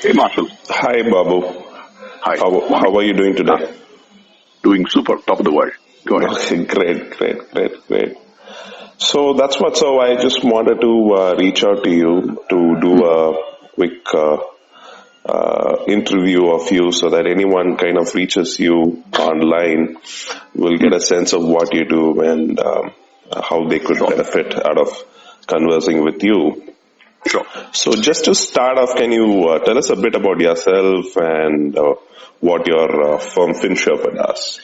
Hey, Marshall. Hi, Babu. Hi. How are you doing today? Doing super, top of the world. Go ahead. Okay, great. So I just wanted to reach out to you to do a quick interview of you so that anyone kind of reaches you online will get a sense of what you do and how they could benefit out of conversing with you. Sure. So just to start off, can you tell us a bit about yourself and what your firm FinSherpa does?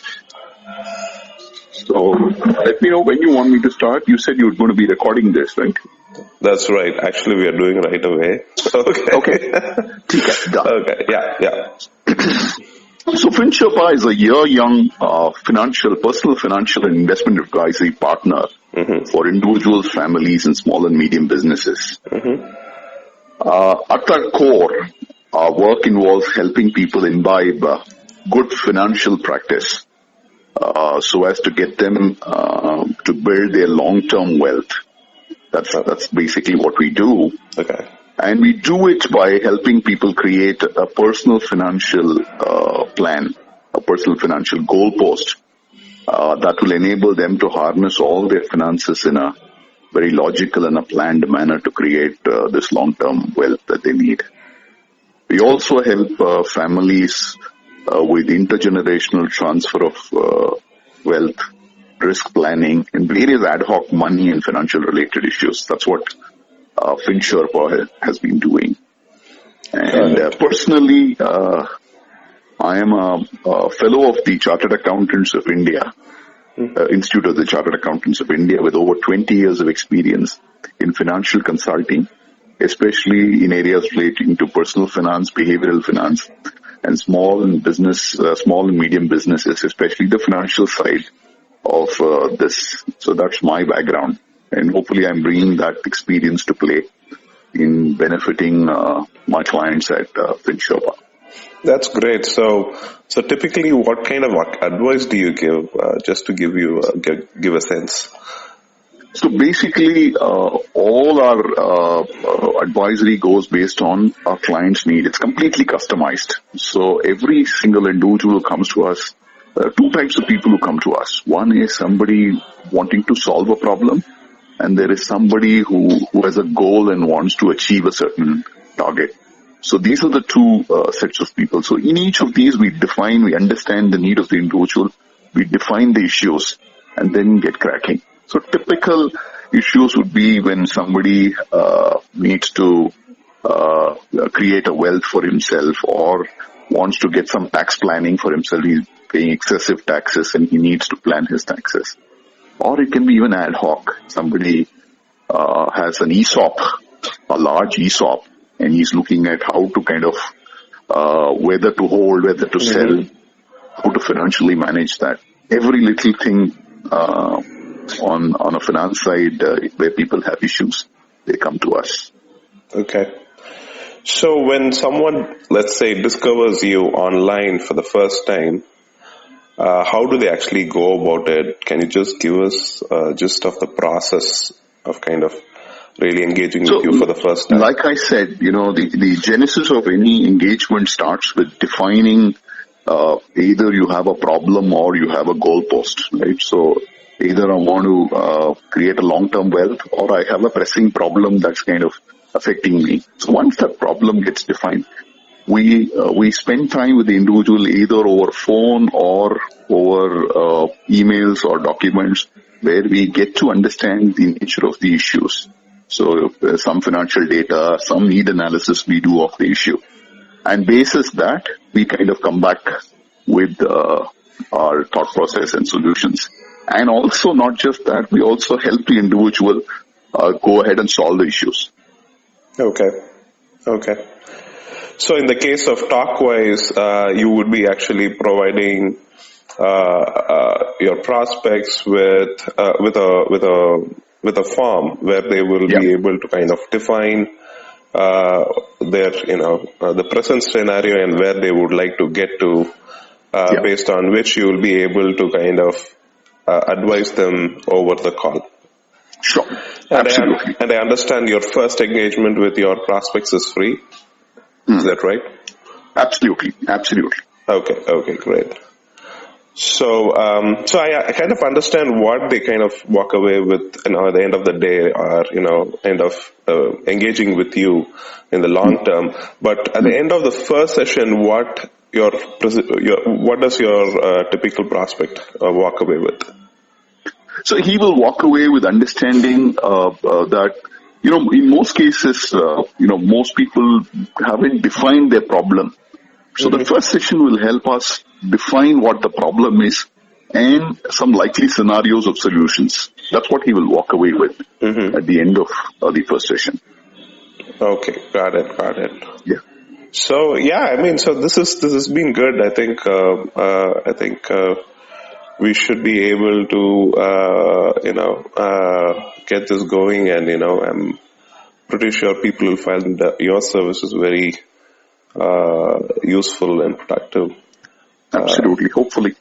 So let me know when you want me to start. You said you were going to be recording this, right? That's right. Actually, we are doing right away. Okay. Done. Okay. Yeah. So FinSherpa is a year-young personal financial and investment advisory partner for individuals, families, and small and medium businesses. At our core, our work involves helping people imbibe good financial practice so as to get them to build their long-term wealth. That's basically what we do. Okay. And we do it by helping people create a personal financial plan, a personal financial goalpost that will enable them to harness all their finances in a very logical and a planned manner to create this long-term wealth that they need. We also help families with intergenerational transfer of wealth, risk planning, and various ad hoc money and financial related issues. That's what FinSherpa has been doing. And personally, I am a fellow of the Chartered Accountants of India, Institute of the Chartered Accountants of India, with over 20 years of experience in financial consulting, especially in areas relating to personal finance, behavioral finance, and small and medium businesses, especially the financial side of this. So that's my background, and hopefully I'm bringing that experience to play in benefiting my clients at FinSherpa. That's great. So typically, what kind of advice do you give? Just to give a sense. So basically, all our advisory goes based on our client's need. It's completely customized. So every single individual comes to us. There are two types of people who come to us. One is somebody wanting to solve a problem, and there is somebody who has a goal and wants to achieve a certain target. So these are the two sets of people. So in each of these, we understand the need of the individual, we define the issues, and then get cracking. So typical issues would be when somebody needs to create a wealth for himself or wants to get some tax planning for himself. He's paying excessive taxes and he needs to plan his taxes. Or it can be even ad hoc. Somebody has an ESOP, a large ESOP, and he's looking at how to kind of whether to hold, whether to sell, how to financially manage that. Every little thing on a finance side where people have issues, they come to us. Okay. So when someone, let's say, discovers you online for the first time, how do they actually go about it? Can you just give us a gist of the process of kind of really engaging with you for the first time? Like I said, the genesis of any engagement starts with defining either you have a problem or you have a goalpost, right? So either I want to create a long-term wealth or I have a pressing problem that's kind of affecting me. So once that problem gets defined, we spend time with the individual either over phone or over emails or documents where we get to understand the nature of the issues. So some financial data, some need analysis we do of the issue. And basis that, we kind of come back with our thought process and solutions. And also not just that, we also help the individual go ahead and solve the issues. Okay. So in the case of TalkWise, you would be actually providing your prospects with a form where they will be able to kind of define their the present scenario and where they would like to get to, based on which you will be able to kind of advise them over the call. Sure. And I understand your first engagement with your prospects is free. Is that right? Absolutely. Okay, great. So, I kind of understand what they kind of walk away with, at the end of the day, or end of engaging with you in the long term. But at the end of the first session, what does your typical prospect walk away with? So he will walk away with understanding that, in most cases, most people haven't defined their problem. So the first session will help us define what the problem is and some likely scenarios of solutions. That's what he will walk away with at the end of the first session. Okay, got it. Yeah. So so this has been good. I think we should be able to get this going, and I'm pretty sure people will find your services very useful and productive. Absolutely. Hopefully.